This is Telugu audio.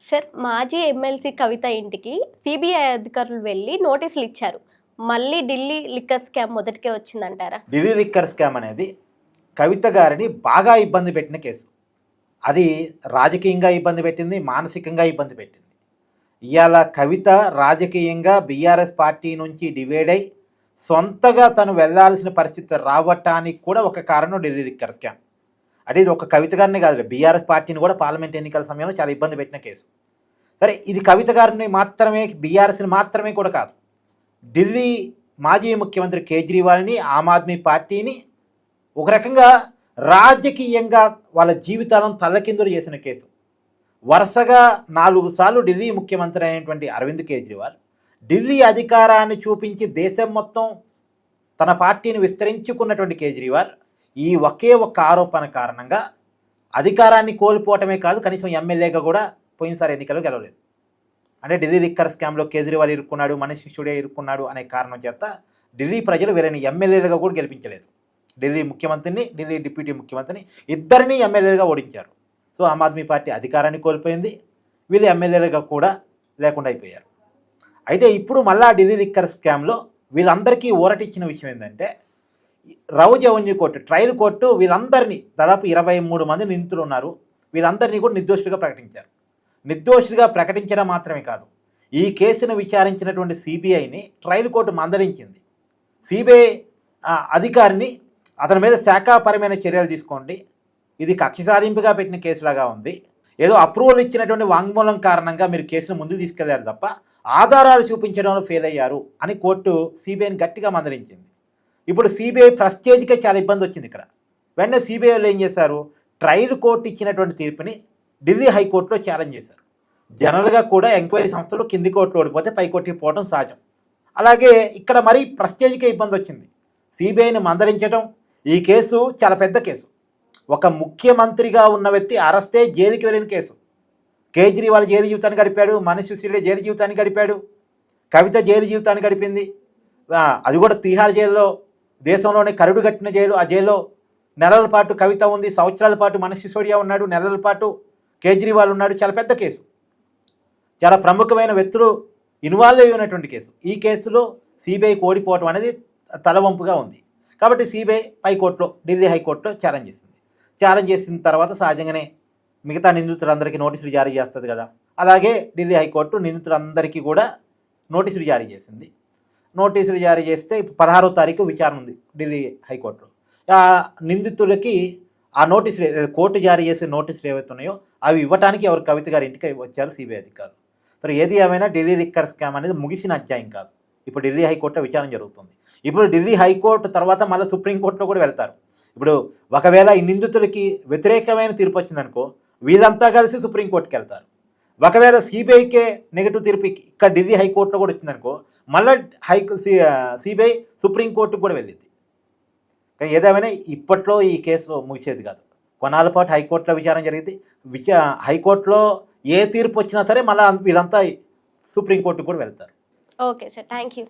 సార్, మాజీ ఎమ్మెల్సీ కవిత ఇంటికి సిబిఐ అధికారులు వెళ్ళి నోటీసులు ఇచ్చారు. మళ్ళీ ఢిల్లీ లిక్కర్ స్కామ్ మొదటికే వచ్చిందంటారా? ఢిల్లీ లిక్కర్ స్కామ్ అనేది కవిత గారిని బాగా ఇబ్బంది పెట్టిన కేసు. అది రాజకీయంగా ఇబ్బంది పెట్టింది, మానసికంగా ఇబ్బంది పెట్టింది. ఇవాళ కవిత రాజకీయంగా బీఆర్ఎస్ పార్టీ నుంచి డివైడ్ అయి సొంతగా తను వెళ్లాల్సిన పరిస్థితి రావటానికి కూడా ఒక కారణం ఢిల్లీ లిక్కర్ స్కామ్. అంటే ఇది ఒక కవిత గారిని కాదు, బీఆర్ఎస్ పార్టీని కూడా పార్లమెంట్ ఎన్నికల సమయంలో చాలా ఇబ్బంది పెట్టిన కేసు. సరే, ఇది కవిత గారిని మాత్రమే, బీఆర్ఎస్ని మాత్రమే కూడా కాదు, ఢిల్లీ మాజీ ముఖ్యమంత్రి కేజ్రీవాల్ని, ఆమ్ ఆద్మీ పార్టీని ఒక రకంగా రాజకీయంగా వాళ్ళ జీవితాలను తల్లకిందులు చేసిన కేసు. వరుసగా 4 సార్లు ఢిల్లీ ముఖ్యమంత్రి అయినటువంటి అరవింద్ కేజ్రీవాల్ ఢిల్లీ అధికారాన్ని చూపించి దేశం మొత్తం తన పార్టీని విస్తరించుకున్నటువంటి కేజ్రీవాల్ ఈ ఒకే ఒక్క ఆరోపణ కారణంగా అధికారాన్ని కోల్పోవటమే కాదు, కనీసం ఎమ్మెల్యేగా కూడా పోయినసారి ఎన్నికలు గెలవలేదు. అంటే ఢిల్లీ లిక్కర్ స్కామ్లో కేజ్రీవాల్ ఇరుక్కున్నాడు, మనీష్ సిసోడియా ఇరుక్కున్నాడు అనే కారణం చేత ఢిల్లీ ప్రజలు వీరిని ఎమ్మెల్యేలుగా కూడా గెలిపించలేదు. ఢిల్లీ ముఖ్యమంత్రిని, ఢిల్లీ డిప్యూటీ ముఖ్యమంత్రిని ఇద్దరిని ఎమ్మెల్యేలుగా ఓడించారు. సో ఆమ్ ఆద్మీ పార్టీ అధికారాన్ని కోల్పోయింది, వీళ్ళు ఎమ్మెల్యేలుగా కూడా లేకుండా అయిపోయారు. అయితే ఇప్పుడు మళ్ళా ఢిల్లీ లిక్కర్ స్కామ్లో వీళ్ళందరికీ ఊరటిచ్చిన విషయం ఏంటంటే, Rouse Avenue court, trial court వీళ్ళందరినీ, దాదాపు 23 మంది నిందితులు ఉన్నారు, వీళ్ళందరినీ కూడా నిర్దోషులుగా ప్రకటించారు. నిర్దోషులుగా ప్రకటించడం మాత్రమే కాదు, ఈ కేసును విచారించినటువంటి సిబిఐని ట్రయల్ కోర్టు మందలించింది. సిబిఐ అధికారిని అతని మీద శాఖాపరమైన చర్యలు తీసుకోండి, ఇది కక్ష సాధింపుగా పెట్టిన కేసులాగా ఉంది, ఏదో అప్రూవల్ ఇచ్చినటువంటి వాంగ్మూలం కారణంగా మీరు కేసును ముందుకు తీసుకెళ్లారు తప్ప ఆధారాలు చూపించడంలో ఫెయిల్ అయ్యారు అని కోర్టు సిబిఐని గట్టిగా మందలించింది. ఇప్పుడు సిబిఐ ప్రెస్టేజ్కే చాలా ఇబ్బంది వచ్చింది ఇక్కడ. వెంటనే సిబిఐ వాళ్ళు ఏం చేశారు, ట్రయల్ కోర్టు ఇచ్చినటువంటి తీర్పుని ఢిల్లీ హైకోర్టులో ఛాలెంజ్ చేశారు. జనరల్గా కూడా ఎంక్వైరీ సంస్థలు కింది కోర్టులో ఓడిపోతే పై కోర్టుకి పోవడం సహజం. అలాగే ఇక్కడ మరీ ప్రెస్టేజ్కే ఇబ్బంది వచ్చింది. సిబిఐని మందలించడం, ఈ కేసు చాలా పెద్ద కేసు, ఒక ముఖ్యమంత్రిగా ఉన్న వ్యక్తి అరెస్టే జైలుకి వెళ్ళిన కేసు. కేజ్రీవాల్ జైలు జీవితాన్ని గడిపాడు, మనీష్ సిసోడియా జైలు జీవితాన్ని గడిపాడు, కవిత జైలు జీవితాన్ని గడిపింది. అది కూడా తిహార్ జైల్లో, దేశంలోనే కరుడు కట్టిన జైలు. ఆ జైల్లో నెలల పాటు కవిత ఉంది, సంవత్సరాల పాటు మనీష్ సిసోడియా ఉన్నాడు, నెలల పాటు కేజ్రీవాల్ ఉన్నాడు. చాలా పెద్ద కేసు, చాలా ప్రముఖమైన వ్యక్తులు ఇన్వాల్వ్ అయి ఉన్నటువంటి కేసు. ఈ కేసులో సిబిఐకి ఓడిపోవటం అనేది తలవంపుగా ఉంది. కాబట్టి సిబిఐ హైకోర్టులో, ఢిల్లీ హైకోర్టులో ఛాలెంజ్ చేసింది. ఛాలెంజ్ చేసిన తర్వాత సహజంగానే మిగతా నిందితులందరికీ నోటీసులు జారీ చేస్తుంది కదా, అలాగే ఢిల్లీ హైకోర్టు నిందితులందరికీ కూడా నోటీసులు జారీ చేసింది. నోటీసులు జారీ చేస్తే 16వ తారీఖు విచారణ ఉంది ఢిల్లీ హైకోర్టులో. ఆ నిందితులకి ఆ నోటీసులు, కోర్టు జారీ చేసే నోటీసులు ఏవైతే ఉన్నాయో అవి ఇవ్వడానికి ఎవరు కవిత గారి ఇంటికి వచ్చారు సిబిఐ అధికారులు. సో ఏది ఏమైనా ఢిల్లీ లిక్కర్ స్కామ్ అనేది ముగిసిన అధ్యాయం కాదు. ఇప్పుడు ఢిల్లీ హైకోర్టులో విచారణ జరుగుతుంది. ఇప్పుడు ఢిల్లీ హైకోర్టు తర్వాత మళ్ళీ సుప్రీంకోర్టులో కూడా వెళ్తారు. ఇప్పుడు ఒకవేళ ఈ నిందితులకి వ్యతిరేకమైన తీర్పు వచ్చిందనుకో, వీళ్ళంతా కలిసి సుప్రీంకోర్టుకి వెళ్తారు. ఒకవేళ సిబిఐకే నెగిటివ్ తీర్పు ఇక్కడ ఢిల్లీ హైకోర్టులో కూడా వచ్చిందనుకో, మళ్ళీ సిబిఐ సుప్రీంకోర్టుకు కూడా వెళ్ళింది. కానీ ఏదేమైనా ఇప్పట్లో ఈ కేసు ముగిసేది కాదు. కొన్నాళ్ళ పాటు హైకోర్టులో విచారణ జరిగింది. హైకోర్టులో ఏ తీర్పు వచ్చినా సరే మళ్ళీ వీళ్ళంతా సుప్రీంకోర్టుకు కూడా వెళ్తారు. Okay sir, thank you.